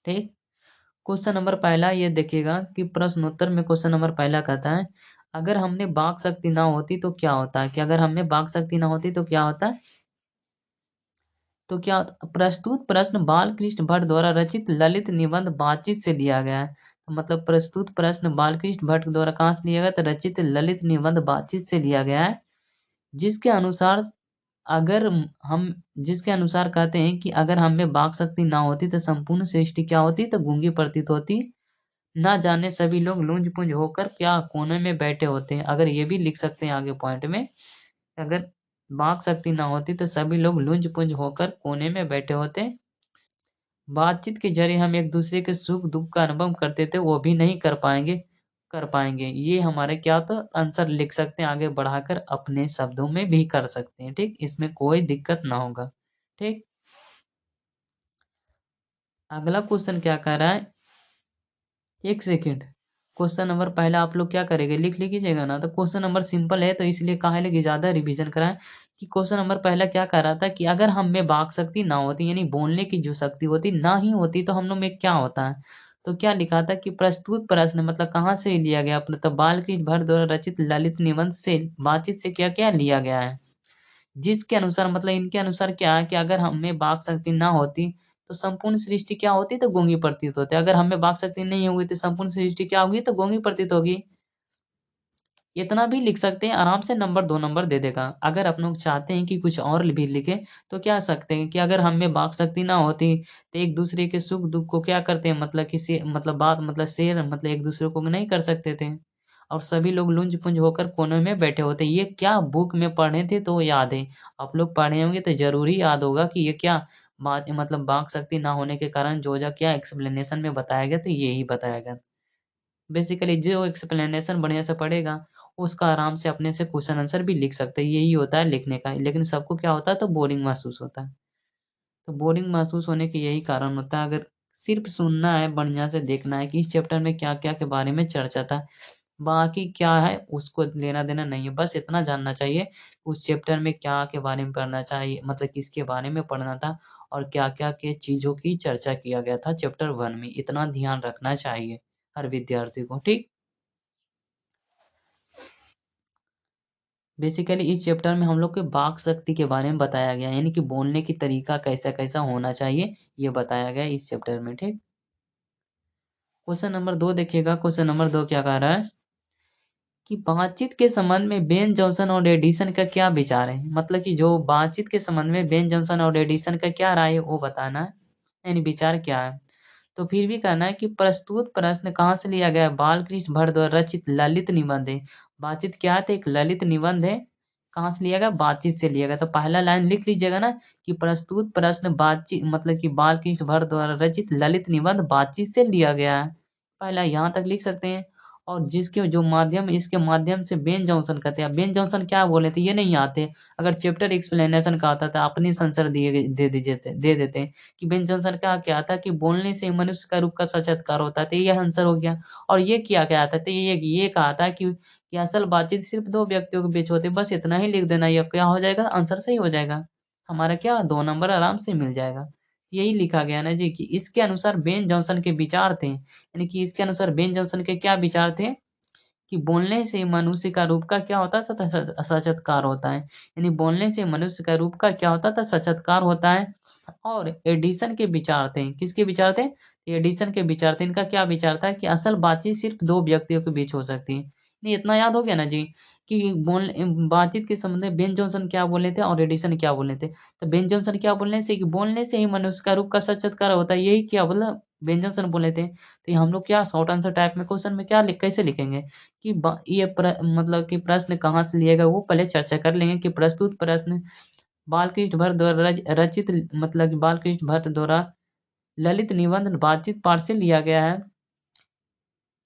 ठीक। क्वेश्चन नंबर पहला ये देखिएगा कि प्रश्नोत्तर में क्वेश्चन नंबर पहला कहता है अगर हमने वाक शक्ति ना होती तो क्या होता है? कि अगर हमने वाक शक्ति ना होती तो क्या होता है? तो क्या प्रस्तुत प्रश्न बालकृष्ण भट्ट द्वारा रचित ललित निबंध बातचीत से लिया गया है। तो मतलब प्रस्तुत प्रश्न बालकृष्ण भट्ट द्वारा कहाँ से लिया गया? तो रचित ललित निबंध बातचीत से लिया गया है। जिसके अनुसार अगर हम जिसके अनुसार कहते हैं कि अगर हम में वाक शक्ति ना होती तो संपूर्ण सृष्टि क्या होती? तो गूंगी प्रतीत होती। ना जाने सभी लोग लुंज पुंज होकर क्या कोने में बैठे होते हैं। अगर ये भी लिख सकते हैं आगे पॉइंट में, अगर वाक शक्ति ना होती तो सभी लोग लुंज पुंज होकर कोने में बैठे होते। बातचीत के जरिए हम एक दूसरे के सुख दुख का अनुभव करते थे, वो भी नहीं कर पाएंगे। ये हमारे क्या, तो आंसर लिख सकते हैं आगे बढ़ाकर, अपने शब्दों में भी कर सकते हैं, ठीक। इसमें कोई दिक्कत ना होगा, ठीक। अगला क्वेश्चन क्या कह रहा है, एक सेकेंड। क्वेश्चन नंबर पहला आप लोग क्या करेंगे, लिख लीजिएगा ना। तो क्वेश्चन नंबर सिंपल है, तो इसलिए कहा लगे ज्यादा रिवीजन कराएं कि क्वेश्चन नंबर पहला क्या कह रहा था कि अगर हम में वाक शक्ति ना होती, यानी बोलने की जो शक्ति होती ना ही होती, तो हम लोग में क्या होता है। तो क्या लिखा था कि प्रस्तुत प्रश्न मतलब कहाँ से लिया गया, मतलब बालकृष्ण भट्ट द्वारा रचित ललित निबंध से बातचीत से क्या क्या लिया गया है। जिसके अनुसार मतलब इनके अनुसार क्या है कि अगर हमें वाक शक्ति ना होती तो संपूर्ण सृष्टि क्या होती, तो गूंगी प्रतीत होती। अगर हमें वाक शक्ति नहीं होगी तो संपूर्ण सृष्टि क्या होगी, तो गूंगी प्रतीत होगी। इतना भी लिख सकते हैं, आराम से नंबर 2 नंबर दे देगा। अगर आप लोग चाहते हैं कि कुछ और भी लिखे तो क्या सकते हैं कि अगर हमें वाक शक्ति ना होती तो एक दूसरे के सुख दुख को क्या करते हैं, मतलब किसी मतलब बात मतलब शेयर मतलब एक दूसरे को नहीं कर सकते थे, और सभी लोग लुंज पुंज होकर कोने में बैठे होते। ये क्या बुक में पढ़े थे तो याद है, आप लोग पढ़े होंगे तो जरूरी याद होगा कि ये क्या बात मतलब वाक शक्ति ना होने के कारण जो क्या एक्सप्लेनेशन में बताया गया, तो यही बताया गया। बेसिकली जो एक्सप्लेनेशन बढ़िया से पढ़ेगा उसका आराम से अपने से क्वेश्चन आंसर भी लिख सकते हैं, यही होता है लिखने का। लेकिन सबको क्या होता है, तो बोरिंग महसूस होता है। तो बोरिंग महसूस होने के यही कारण होता है। अगर सिर्फ सुनना है, बढ़िया से देखना है कि इस चैप्टर में क्या क्या के बारे में चर्चा था, बाकी क्या है उसको लेना देना नहीं है। बस इतना जानना चाहिए उस चैप्टर में क्या के बारे में पढ़ना चाहिए, मतलब किसके बारे में पढ़ना था और क्या क्या के चीजों की चर्चा किया गया था चैप्टर 1 में। इतना ध्यान रखना चाहिए हर विद्यार्थी को, ठीक। बेसिकली इस चैप्टर में हम लोग के वाक शक्ति के बारे में बताया गया, यानी कि बोलने की तरीका कैसा कैसा होना चाहिए, ये बताया गया इस चैप्टर में, ठीक। क्वेश्चन नंबर 2 देखिएगा। क्वेश्चन नंबर 2 क्या कह रहा है कि बातचीत के संबंध में बेन जॉनसन और एडिसन का क्या विचार है। मतलब कि जो बातचीत के संबंध में बेन जॉनसन और एडिसन का क्या राय है वो बताना है, यानी विचार क्या है। तो फिर भी कहना है कि प्रस्तुत प्रश्न कहाँ से लिया गया है, बालकृष्ण भट्ट द्वारा रचित ललित निबंध है। बातचीत क्या है, तो एक ललित निबंध है। कहाँ से लिया गया, बातचीत से लिया गया। तो पहला लाइन लिख लीजिएगा ना कि प्रस्तुत प्रश्न बातचीत मतलब कि बालकृष्ण भट्ट द्वारा रचित ललित निबंध बातचीत से लिया गया है। पहला यहाँ तक लिख सकते हैं। और जिसके जो माध्यम इसके माध्यम से बेन जॉनसन कहते हैं। बेन जॉनसन क्या बोले थे ये नहीं आते, अगर चैप्टर एक्सप्लेनेशन का आता था अपनी आंसर दे दीजिए दे देते कि बेन जॉनसन का क्या था कि बोलने से मनुष्य का रूप का साक्षात्कार होता है, तो ये आंसर हो गया। और ये क्या क्या था, तो ये कहा था कि असल बातचीत सिर्फ दो व्यक्तियों के बीच होती है। बस इतना ही लिख देना, ये क्या हो जाएगा, आंसर सही हो जाएगा हमारा, क्या 2 नंबर आराम से मिल जाएगा। यही लिखा गया ना जी कि इसके अनुसार बेन जॉनसन के विचार थे, यानी कि इसके अनुसार बेन जॉनसन के क्या विचार थे कि बोलने से मनुष्य का रूप का क्या होता है, साक्षात्कार होता है। यानी बोलने से मनुष्य का रूप का क्या होता था, साक्षात्कार होता है। और एडिसन के विचार थे, किसके विचार थे, एडिसन के विचार थे। इनका क्या विचार था कि असल बातचीत सिर्फ दो व्यक्तियों के बीच हो सकती है। नहीं इतना याद हो गया ना जी कि बोल बातचीत के संबंध में बेन जॉनसन क्या बोले थे और एडिसन क्या बोले थे। तो बेन जॉनसन क्या बोलने से कि बोलने से ही मनुष्य का रूप का साक्षात्कार होता है, यही क्या बोला बेन जॉनसन बोले थे। तो हम लोग क्या शॉर्ट आंसर टाइप में क्वेश्चन में क्या कैसे लिखेंगे कि मतलब कि प्रश्न कहाँ से लिएगा वो पहले चर्चा कर लेंगे कि प्रस्तुत प्रश्न बालकृष्ण भट्ट द्वारा रचित मतलब कि बालकृष्ण भट्ट द्वारा ललित निबंध बातचीत पाठ से लिया गया है।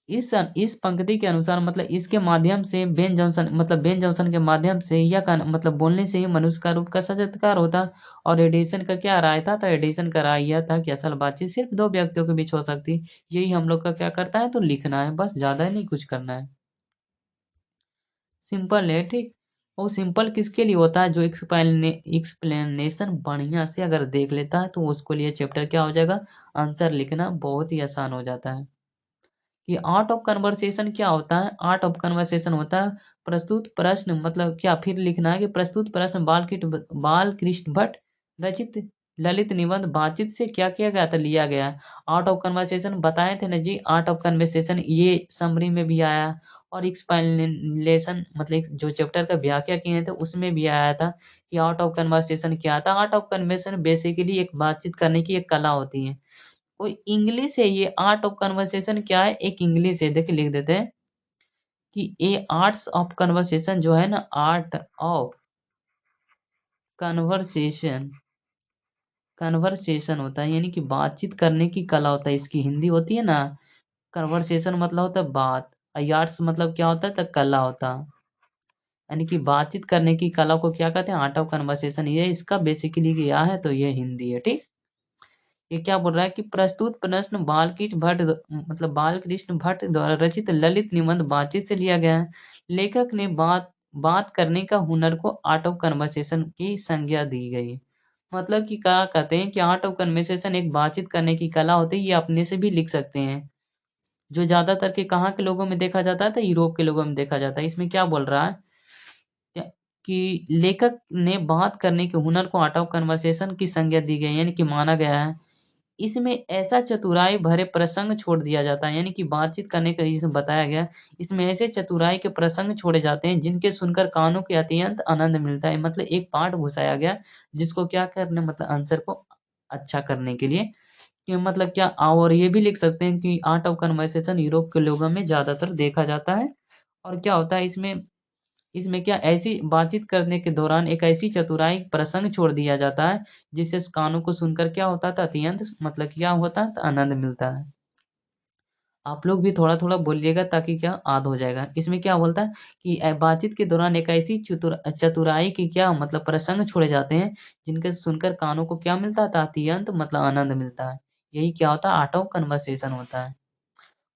इस पंक्ति के अनुसार मतलब इसके माध्यम से बेन जॉनसन के माध्यम से मतलब बोलने से ही मनुष्य का रूप का साक्षात्कार होता। और एडिसन का क्या राय था, तो एडिसन का राय यह था कि असल बातचीत सिर्फ दो व्यक्तियों के बीच हो सकती। यही हम लोग का क्या करता है, तो लिखना है, बस ज्यादा नहीं कुछ करना है। सिंपल है, ठीक। और सिंपल किसके लिए होता है, जो एक्सप्लेनेशन बढ़िया से अगर देख लेता है तो उसको लिए चैप्टर क्या हो जाएगा, आंसर लिखना बहुत ही आसान हो जाता है। कि आर्ट ऑफ कन्वर्सेशन क्या होता है, आर्ट ऑफ कन्वर्सेशन होता है प्रस्तुत प्रश्न मतलब क्या फिर लिखना है कि प्रस्तुत प्रश्न बालकृष्ण भट्ट रचित ललित निबंध बातचीत से क्या किया गया था, लिया गया है। आर्ट ऑफ कन्वर्सेशन बताए थे ना जी, आर्ट ऑफ कन्वर्सेशन ये समरी में भी आया और एक्सप्लेनेशन मतलब जो चैप्टर का व्याख्या किए थे उसमें भी आया था कि आर्ट ऑफ कन्वर्सेशन क्या था। आर्ट ऑफ कन्वर्सेशन बेसिकली एक बातचीत करने की एक कला होती है। कोई इंग्लिश है, ये आर्ट ऑफ कन्वर्सेशन क्या है, एक इंग्लिश है, देखिए लिख देते हैं कि ये आर्ट्स ऑफ कन्वर्सेशन जो है ना, आर्ट ऑफ कन्वर्सेशन कन्वर्सेशन होता है, यानी कि बातचीत करने की कला होता है। इसकी हिंदी होती है ना, कन्वर्सेशन मतलब होता है बात, आर्ट्स मतलब क्या होता है, तो कला होता है। यानी कि बातचीत करने की कला को क्या कहते हैं, आर्ट ऑफ कन्वर्सेशन। ये इसका बेसिकली क्या है, तो ये हिंदी है, ठीक। ये क्या बोल रहा है कि प्रस्तुत प्रश्न बालकृष्ण भट्ट द्वारा रचित ललित निबंध बातचीत से लिया गया है। लेखक ने बात करने का हुनर को आर्ट ऑफ कन्वर्सेशन की संज्ञा दी गई। मतलब कि क्या कहते हैं कि आर्ट ऑफ कन्वर्सेशन एक बातचीत करने की कला होती है, ये अपने से भी लिख सकते हैं, जो ज़्यादातर के कहाँ के लोगों में देखा जाता है, तो यूरोप के लोगों में देखा जाता है। इसमें क्या बोल रहा है कि लेखक ने बात करने के हुनर को आर्ट ऑफ कन्वर्सेशन की संज्ञा दी गई, यानी कि माना गया है। इसमें ऐसा चतुराई भरे प्रसंग छोड़ दिया जाता है, यानी कि बातचीत करने का इसमें बताया गया, इसमें ऐसे चतुराई के प्रसंग छोड़े जाते हैं जिनके सुनकर कानों को अत्यंत आनंद मिलता है। मतलब एक पाठ घुसाया गया जिसको क्या करने, मतलब आंसर को अच्छा करने के लिए, कि मतलब क्या। और ये भी लिख सकते हैं कि आर्ट ऑफ कन्वर्सेशन यूरोप के लोगों में ज्यादातर देखा जाता है। और क्या होता है इसमें, इसमें क्या ऐसी बातचीत करने के दौरान एक ऐसी चतुराई प्रसंग छोड़ दिया जाता है जिससे कानों को सुनकर क्या होता था, अत्यंत मतलब क्या होता है, आनंद मिलता है। आप लोग भी थोड़ा थोड़ा बोलिएगा ताकि क्या याद हो जाएगा। इसमें क्या बोलता है कि बातचीत के दौरान एक ऐसी चतुराई की क्या मतलब प्रसंग छोड़े जाते हैं जिनके सुनकर कानों को क्या मिलता था, अत्यंत मतलब आनंद मिलता है। यही क्या होता है, आर्ट ऑफ कन्वर्सेशन होता है।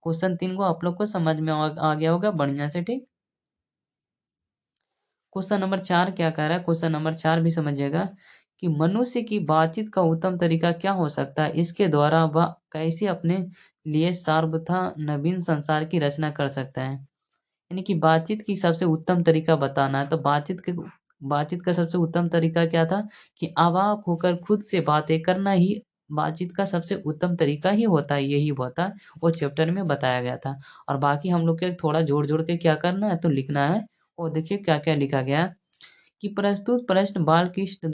क्वेश्चन 3 को आप लोग को समझ में आ गया होगा बढ़िया से, ठीक। क्वेश्चन नंबर 4 क्या कह रहा है, क्वेश्चन नंबर 4 भी समझिएगा कि मनुष्य की बातचीत का उत्तम तरीका क्या हो सकता है, इसके द्वारा वह कैसे अपने लिए सर्वथा नवीन संसार की रचना कर सकता है। यानी कि बातचीत की सबसे उत्तम तरीका बताना है, तो बातचीत का सबसे उत्तम तरीका क्या था कि अवाक होकर खुद से बातें करना ही बातचीत का सबसे उत्तम तरीका ही होता है, यही होता है। वो चैप्टर में बताया गया था। और बाकी हम लोग के थोड़ा जोड़ जोड़ के क्या करना है, तो लिखना है। और देखिए क्या क्या लिखा गया है कि प्रस्तुत प्रश्न बालकृष्ण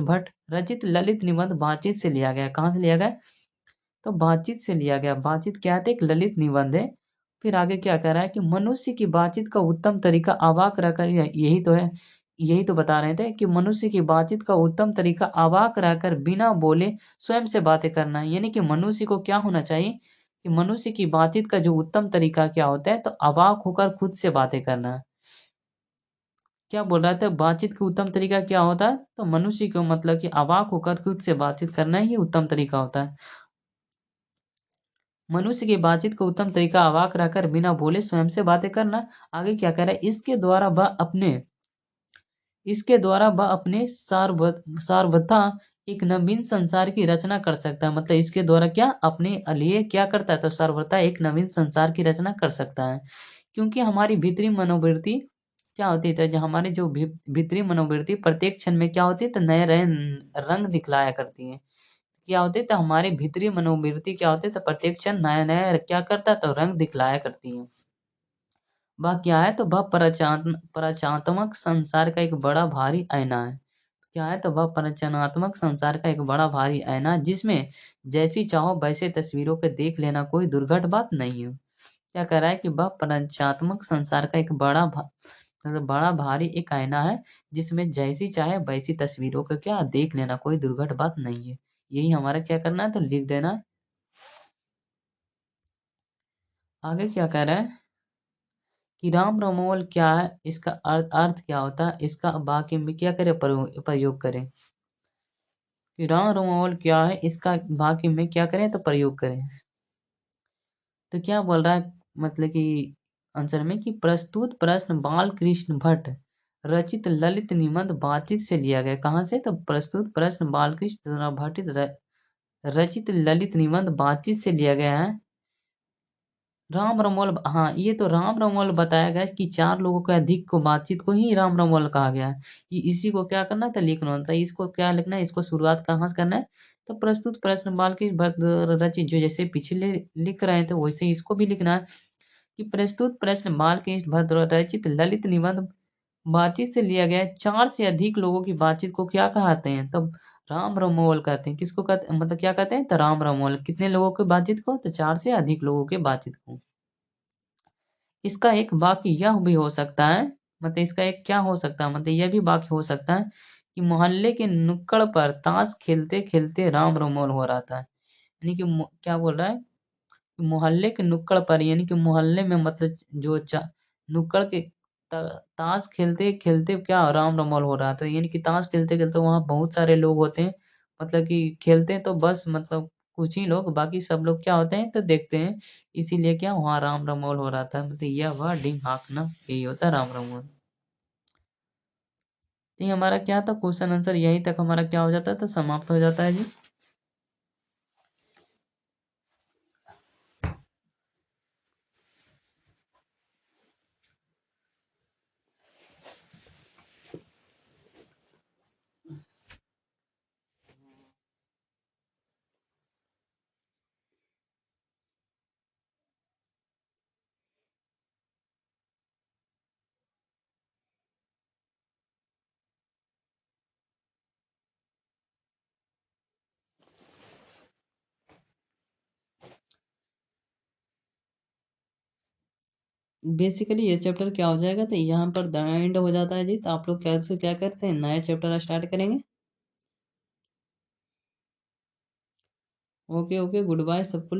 भट्ट रचित ललित निबंध बातचीत से लिया गया। कहाँ से लिया गया, तो बातचीत से लिया गया। बातचीत क्या है, एक ललित निबंध है। फिर आगे क्या कह रहा है कि मनुष्य की बातचीत का उत्तम तरीका अवाक रहकर, यही तो है, यही तो बता रहे थे कि मनुष्य की बातचीत का उत्तम तरीका अवाक रहकर बिना बोले स्वयं से बातें करना है। यानी कि मनुष्य को क्या होना चाहिए कि मनुष्य की बातचीत का जो उत्तम तरीका क्या होता है, तो अवाक होकर खुद से बातें करना है। क्या बोल रहा था, बातचीत का उत्तम तरीका क्या होता है, तो मनुष्य को मतलब कि अवाक होकर खुद से बातचीत करना ही उत्तम तरीका होता है। मनुष्य की बातचीत का उत्तम तरीका अवाक रहकर बिना बोले स्वयं से बातें करना। आगे क्या कह रहा है, इसके द्वारा वह अपने सार्वथा एक नवीन संसार की रचना कर सकता है। मतलब इसके द्वारा क्या अपने लिए क्या करता है, तो सर्वथा एक नवीन संसार की रचना कर सकता है। क्योंकि हमारी भीतरी मनोवृत्ति क्या होती है, तो जो हमारी जो भीतरी मनोवृत्ति प्रत्येक क्षण में क्या होती है, तो नए रंग रंग दिखलाया करती है। क्या होते, तो हमारे भीतरी मनोवृत्ति क्या होते, तो प्रत्येक क्षण नया नया क्या करता है, तो रंग दिखलाया करती है। वह क्या है, तो वह प्रचात्मक संसार का एक बड़ा भारी आईना है। क्या है, तो वह प्रचनात्मक संसार का एक बड़ा भारी आईना जिसमें जैसी चाहो वैसे तस्वीरों को देख लेना कोई दुर्घट बात नहीं है। क्या कह रहा है कि वह प्रपंचात्मक संसार का एक मतलब बड़ा भारी एक आईना है जिसमें जैसी चाहे वैसी तस्वीरों को क्या देख लेना कोई दुर्घट बात नहीं है। यही हमारा क्या करना है, तो लिख देना है। आगे क्या कह रहा है कि राम रमोल क्या है, इसका अर्थ क्या होता है, इसका वाक्य में क्या करें, प्रयोग करें। कि राम रमोल क्या है, इसका वाक्य में क्या करें, तो प्रयोग करें। तो क्या बोल रहा है, मतलब कि आंसर में कि प्रस्तुत प्रश्न बाल कृष्ण भट्ट रचित ललित निबंध बातचीत से लिया गया। कहाँ से, तो प्रस्तुत प्रश्न बाल कृष्ण द्वारा रचित ललित निबंध बातचीत से लिया गया है। राम रमोल, हाँ ये तो राम रमोल बताया गया है कि 4 लोगों के अधिक को बातचीत को ही राम रमोल कहा गया है। कि इसी को क्या करना था, लिखना था। इसको क्या लिखना है, इसको शुरुआत कहाँ से करना है, तो प्रस्तुत प्रश्न बाल की रचित, जो जैसे पिछले लिख रहे थे वैसे ही इसको भी लिखना है कि प्रस्तुत प्रश्न बाल के भद्र रचित ललित निबंध बातचीत से लिया गया है। 4 से अधिक लोगों की बातचीत को क्या कहते हैं, तब राम रमोल कहते हैं। किसको कहते हैं, मतलब क्या कहते हैं, तो राम रमोल। कितने लोगों की बातचीत को, तो 4 से अधिक लोगों की बातचीत को। इसका एक वाक्य यह भी हो सकता है, मतलब इसका एक क्या हो सकता है, मतलब यह भी वाक्य हो सकता है कि मोहल्ले के नुक्कड़ पर ताश खेलते खेलते राम रमोल हो रहा था। यानी कि क्या बोल रहा है कि मोहल्ले के नुक्कड़ पर, यानी कि मोहल्ले में मतलब जो नुक्कड़ के ताश खेलते खेलते क्या राम रमोल हो रहा था। यानी कि ताश खेलते खेलते वहां बहुत सारे लोग होते हैं, मतलब कि खेलते हैं तो बस मतलब कुछ ही लोग, बाकी सब लोग क्या होते हैं तो देखते हैं। इसीलिए क्या वहाँ राम रमोल हो रहा था, मतलब यह वह डिंग हाँकना, यही होता है राम रमोल। तो ये हमारा क्या था, क्वेश्चन आंसर यहीं तक हमारा क्या हो जाता है तो समाप्त हो जाता है जी। बेसिकली ये चैप्टर क्या हो जाएगा, तो यहाँ पर द एंड हो जाता है जी। तो आप लोग कैसे क्या करते हैं, नया चैप्टर स्टार्ट करेंगे। ओके ओके, गुड बाय सबको।